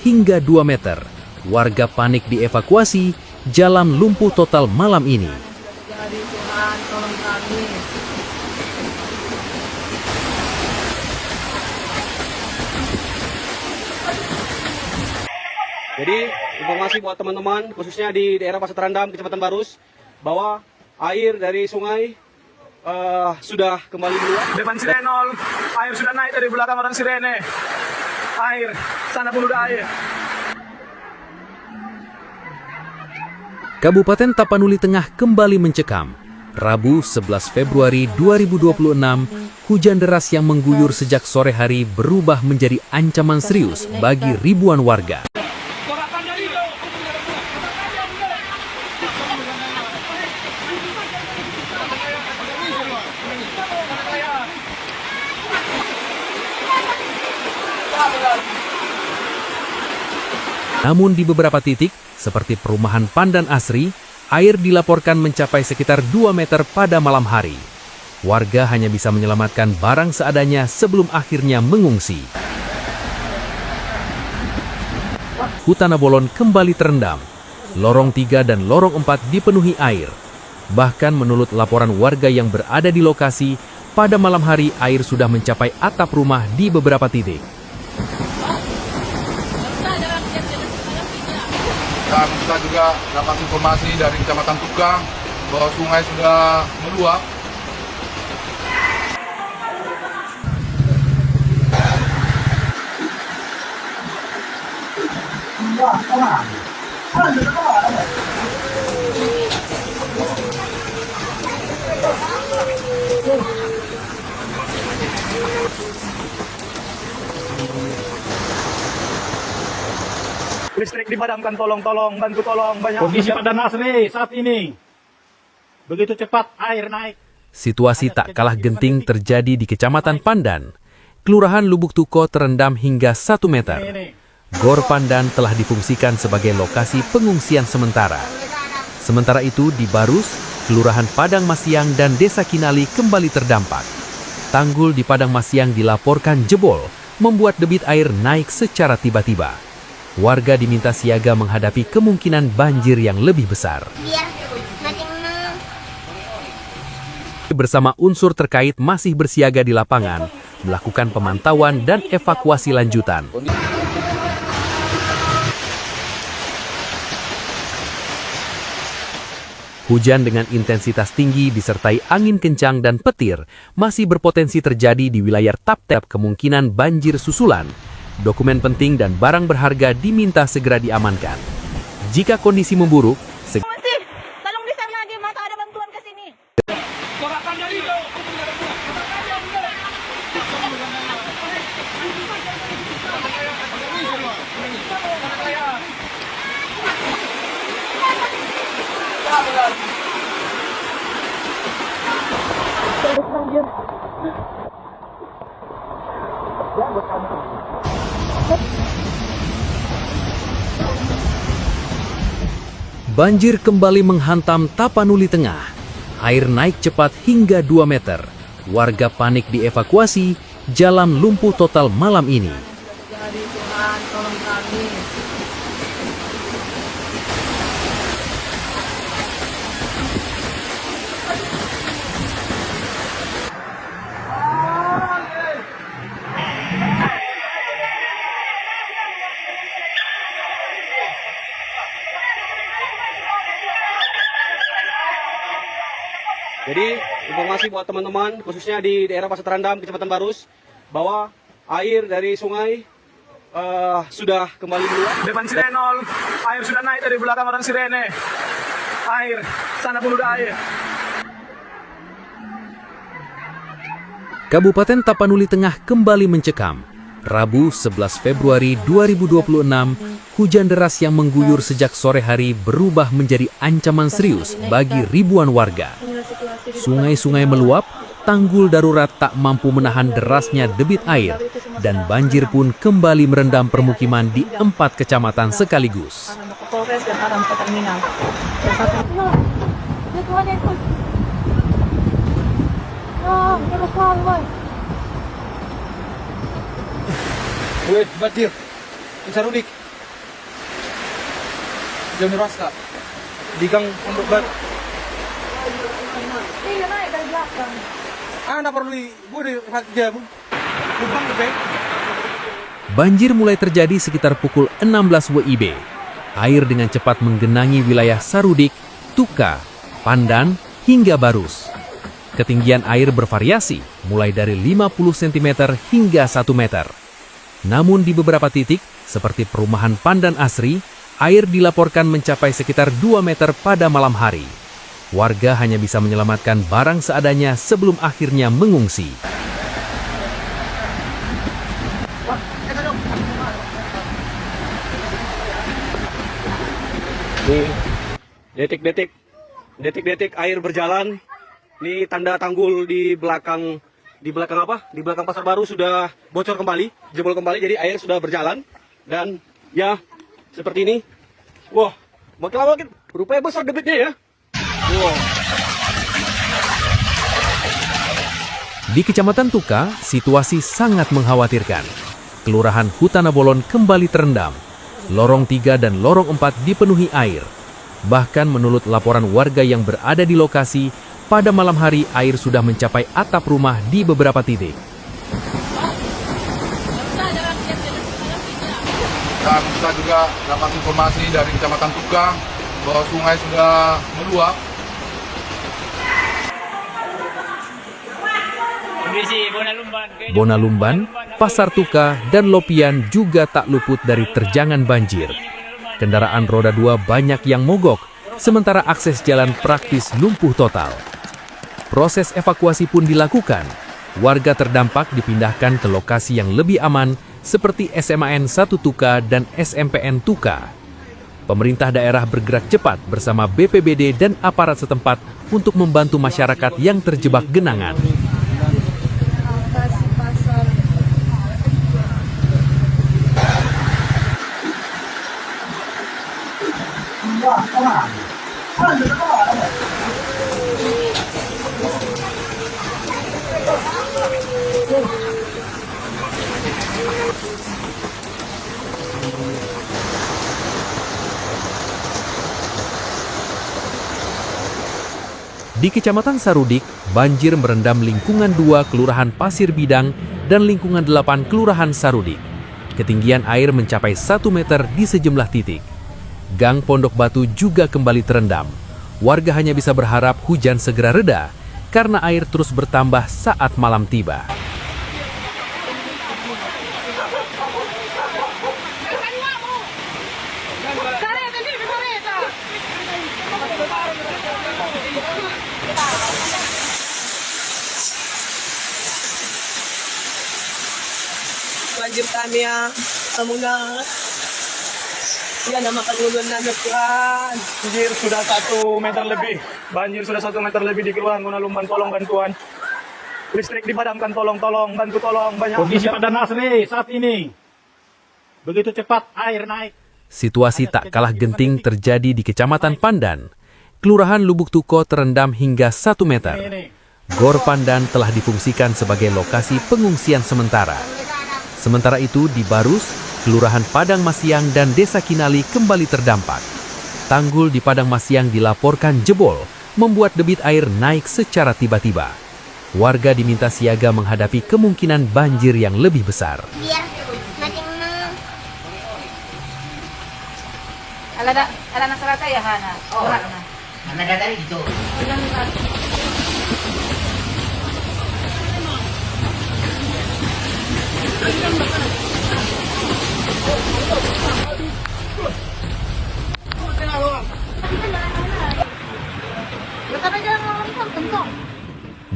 hingga 2 meter. Warga panik dievakuasi, jalan lumpuh total malam ini. Jadi Tuhan, tolong kami. Jadi informasi buat teman-teman khususnya di daerah Pasar Terendam, Kecamatan Barus, bahwa air dari sungai sudah kembali meluap. Depan Sirenol, air sudah naik dari belakang orang Sirene. Air, sana pun udah air. Kabupaten Tapanuli Tengah kembali mencekam. Rabu 11 Februari 2026, hujan deras yang mengguyur sejak sore hari berubah menjadi ancaman serius bagi ribuan warga. Namun di beberapa titik, seperti perumahan Pandan Asri, air dilaporkan mencapai sekitar 2 meter pada malam hari. Warga hanya bisa menyelamatkan barang seadanya sebelum akhirnya mengungsi. Hutana Bolon kembali terendam. Lorong 3 dan Lorong 4 dipenuhi air. Bahkan menurut laporan warga yang berada di lokasi, pada malam hari air sudah mencapai atap rumah di beberapa titik. Dan kita juga dapat informasi dari Kecamatan Tuka bahwa sungai sudah meluap. Listrik dipadamkan, tolong, bantu tolong. Banyak Kondisi Pandan Asri saat ini begitu cepat air naik. Situasi tak kalah genting terjadi di Kecamatan Pandan. Kelurahan Lubuk Tuko terendam hingga 1 meter. Gor Pandan telah difungsikan sebagai lokasi pengungsian sementara. Sementara itu di Barus, Kelurahan Padang Masiang dan Desa Kinali kembali terdampak. Tanggul di Padang Masiang dilaporkan jebol, membuat debit air naik secara tiba-tiba. Warga diminta siaga menghadapi kemungkinan banjir yang lebih besar. Bersama unsur terkait masih bersiaga di lapangan, melakukan pemantauan dan evakuasi lanjutan. Hujan dengan intensitas tinggi disertai angin kencang dan petir masih berpotensi terjadi di wilayah Taptep, kemungkinan banjir susulan. Dokumen penting dan barang berharga diminta segera diamankan. Jika kondisi memburuk, Tolong di sana lagi, maka ada bantuan ke sini. banjir kembali menghantam Tapanuli Tengah. Air naik cepat hingga 2 meter. Warga panik dievakuasi, jalan lumpuh total malam ini. Jadi Tuhan, tolong kami. Jadi informasi buat teman-teman khususnya di daerah Pasar Terendam, Kecamatan Barus, bahwa air dari sungai sudah kembali meluap. Depan Sirenol, air sudah naik dari belakang orang Sirene. Air, sana pun udah air. Kabupaten Tapanuli Tengah kembali mencekam. Rabu 11 Februari 2026, hujan deras yang mengguyur sejak sore hari berubah menjadi ancaman serius bagi ribuan warga. Sungai-sungai meluap, tanggul darurat tak mampu menahan derasnya debit air, dan banjir pun kembali merendam permukiman di 4 kecamatan sekaligus. Polres dan arah ke terminal. Banjir, Sarudik. Jauh rasa. Di Gang Pondok Batu. Iya naik dari belakang. Anak perlu di jam. Lubang lebih. Banjir mulai terjadi sekitar pukul 16 WIB. Air dengan cepat menggenangi wilayah Sarudik, Tuka, Pandan, hingga Barus. Ketinggian air bervariasi, mulai dari 50 cm hingga 1 meter. Namun di beberapa titik, seperti perumahan Pandan Asri, air dilaporkan mencapai sekitar 2 meter pada malam hari. Warga hanya bisa menyelamatkan barang seadanya sebelum akhirnya mengungsi. Nih, detik-detik air berjalan. Ini tanda tanggul di belakang apa? Di belakang Pasar Baru sudah bocor kembali, jebol kembali. Jadi air sudah berjalan dan ya seperti ini. Wah, makin lama makin rupanya besar debitnya ya. Wow. Di Kecamatan Tuka, situasi sangat mengkhawatirkan. Kelurahan Hutana Bolon kembali terendam. Lorong 3 dan Lorong 4 dipenuhi air. Bahkan menurut laporan warga yang berada di lokasi, pada malam hari air sudah mencapai atap rumah di beberapa titik. Dan kita juga dapat informasi dari Kecamatan Tuka bahwa sungai sudah meluap. Bonalumban, Pasar Tuka, dan Lopian juga tak luput dari terjangan banjir. Kendaraan roda 2 banyak yang mogok, sementara akses jalan praktis lumpuh total. Proses evakuasi pun dilakukan. Warga terdampak dipindahkan ke lokasi yang lebih aman seperti SMAN 1 Tuka dan SMPN Tuka. Pemerintah daerah bergerak cepat bersama BPBD dan aparat setempat untuk membantu masyarakat yang terjebak genangan. Di Kecamatan Sarudik, banjir merendam lingkungan 2 Kelurahan Pasir Bidang dan lingkungan 8 Kelurahan Sarudik. Ketinggian air mencapai 1 meter di sejumlah titik. Gang Pondok Batu juga kembali terendam. Warga hanya bisa berharap hujan segera reda karena air terus bertambah saat malam tiba. Wajib kami ya, semoga ya nama perlindungan Tuhan. Banjir sudah 1 meter lebih. Banjir sudah 1 meter lebih di Kelurahan Bonalumban. Tolong bantuan. Listrik dipadamkan, tolong, bantu tolong. Banyak Kondisi Pandan Asri saat ini. Begitu cepat air naik. Situasi tak kalah genting terjadi di Kecamatan Pandan. Kelurahan Lubuk Tuko terendam hingga 1 meter. Gor Pandan telah difungsikan sebagai lokasi pengungsian sementara. Sementara itu di Barus, Kelurahan Padang Masiang dan Desa Kinali kembali terdampak. Tanggul di Padang Masiang dilaporkan jebol, membuat debit air naik secara tiba-tiba. Warga diminta siaga menghadapi kemungkinan banjir yang lebih besar. Biar makin ala nasarata ya Hana. Oh, Hana. Mana dari itu?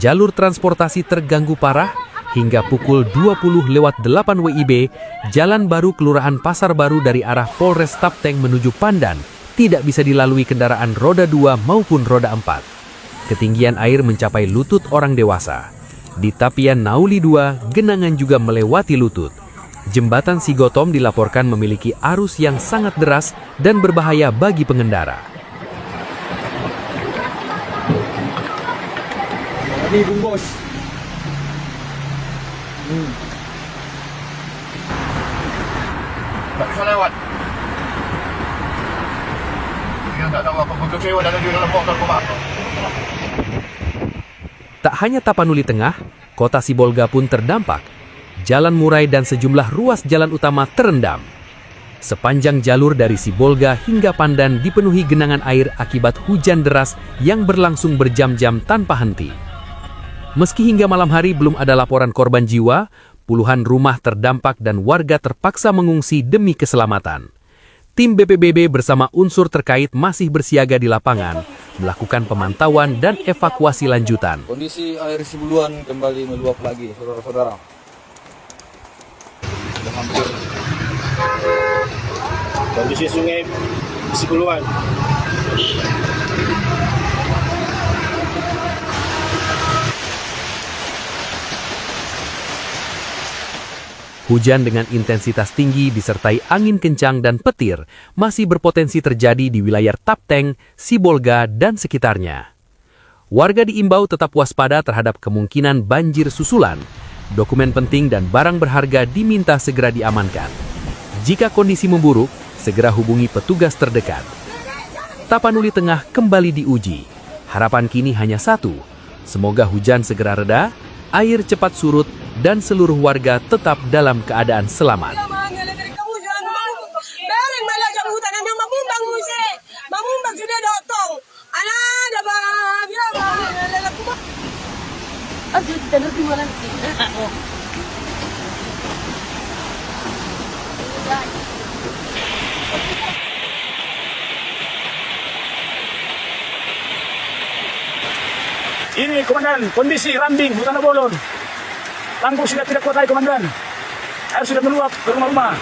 Jalur transportasi terganggu parah hingga pukul 20:08 WIB, Jalan Baru Kelurahan Pasar Baru dari arah Polres Tapteng menuju Pandan tidak bisa dilalui kendaraan roda 2 maupun roda 4. Ketinggian air mencapai lutut orang dewasa. Di Tapian Nauli 2, genangan juga melewati lutut. Jembatan Sigotom dilaporkan memiliki arus yang sangat deras dan berbahaya bagi pengendara. Ini Bung Bos. Nggak bisa lewat. kecewa dan di dalam motor kemarin. Tak hanya Tapanuli Tengah, kota Sibolga pun terdampak. Jalan Murai dan sejumlah ruas jalan utama terendam. Sepanjang jalur dari Sibolga hingga Pandan dipenuhi genangan air akibat hujan deras yang berlangsung berjam-jam tanpa henti. Meski hingga malam hari belum ada laporan korban jiwa, puluhan rumah terdampak dan warga terpaksa mengungsi demi keselamatan. Tim BPBD bersama unsur terkait masih bersiaga di lapangan, melakukan pemantauan dan evakuasi lanjutan. Kondisi air Sibuluan kembali meluap lagi, saudara-saudara. Sudah hampir. Kondisi sungai Sibuluan. Hujan dengan intensitas tinggi disertai angin kencang dan petir masih berpotensi terjadi di wilayah Tapteng, Sibolga, dan sekitarnya. Warga diimbau tetap waspada terhadap kemungkinan banjir susulan. Dokumen penting dan barang berharga diminta segera diamankan. Jika kondisi memburuk, segera hubungi petugas terdekat. Tapanuli Tengah kembali diuji. Harapan kini hanya satu. Semoga hujan segera reda, air cepat surut, dan seluruh warga tetap dalam keadaan selamat. Ini komandan, kondisi Rambing, Hutan Bolon. Tangguh sudah tidak kuat lagi komandan. Air sudah meluap ke rumah-rumah.